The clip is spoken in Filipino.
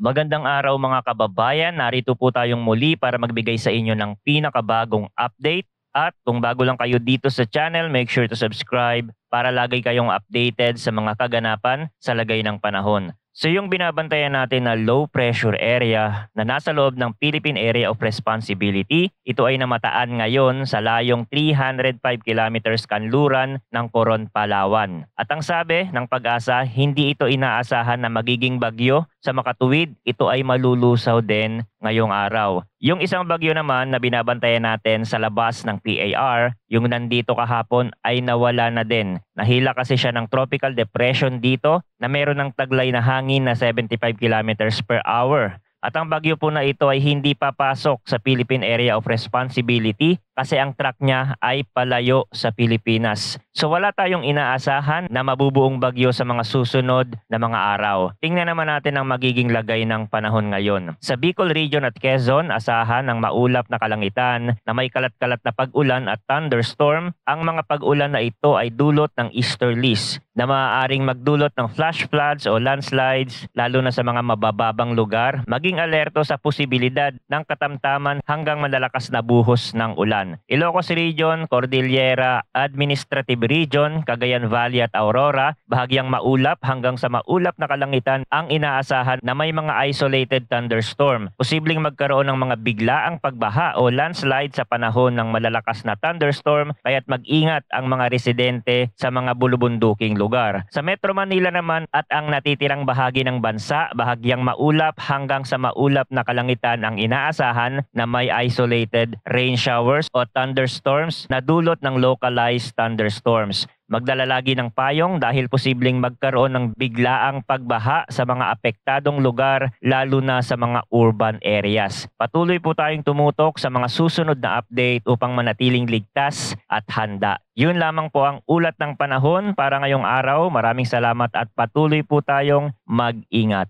Magandang araw mga kababayan, narito po tayong muli para magbigay sa inyo ng pinakabagong update. At kung bago lang kayo dito sa channel, make sure to subscribe para lagi kayong updated sa mga kaganapan sa lagay ng panahon. So yung binabantayan natin na low pressure area na nasa loob ng Philippine Area of Responsibility, ito ay namataan ngayon sa layong 305 kilometers kanluran ng Coron, Palawan. At ang sabi ng Pag-asa, hindi ito inaasahan na magiging bagyo sa makatuwid, ito ay malulusaw din ngayong araw. Yung isang bagyo naman na binabantayan natin sa labas ng PAR, yung nandito kahapon ay nawala na din. Nahila kasi siya ng tropical depression dito na meron ng taglay na hangin na 75 kilometers per hour. At ang bagyo po na ito ay hindi papasok sa Philippine Area of Responsibility kasi ang track niya ay palayo sa Pilipinas. So wala tayong inaasahan na mabubuong bagyo sa mga susunod na mga araw. Tingnan naman natin ang magiging lagay ng panahon ngayon. Sa Bicol Region at Quezon, asahan ang maulap na kalangitan na may kalat-kalat na pag-ulan at thunderstorm. Ang mga pag-ulan na ito ay dulot ng easterlies na maaaring magdulot ng flash floods o landslides lalo na sa mga mabababang lugar. Maging alerto sa posibilidad ng katamtaman hanggang malalakas na buhos ng ulan. Ilocos Region, Cordillera, Administrative Region, Cagayan Valley at Aurora, bahagyang maulap hanggang sa maulap na kalangitan ang inaasahan na may mga isolated thunderstorm. Posibleng magkaroon ng mga biglaang pagbaha o landslide sa panahon ng malalakas na thunderstorm, kaya't mag-ingat ang mga residente sa mga bulubunduking lugar. Sa Metro Manila naman at ang natitirang bahagi ng bansa, bahagyang maulap hanggang sa maulap na kalangitan ang inaasahan na may isolated rain showers o thunderstorms na dulot ng localized thunderstorms. Magdala lagi ng payong dahil posibleng magkaroon ng biglaang pagbaha sa mga apektadong lugar lalo na sa mga urban areas. Patuloy po tayong tumutok sa mga susunod na update upang manatiling ligtas at handa. Yun lamang po ang ulat ng panahon para ngayong araw. Maraming salamat at patuloy po tayong mag-ingat.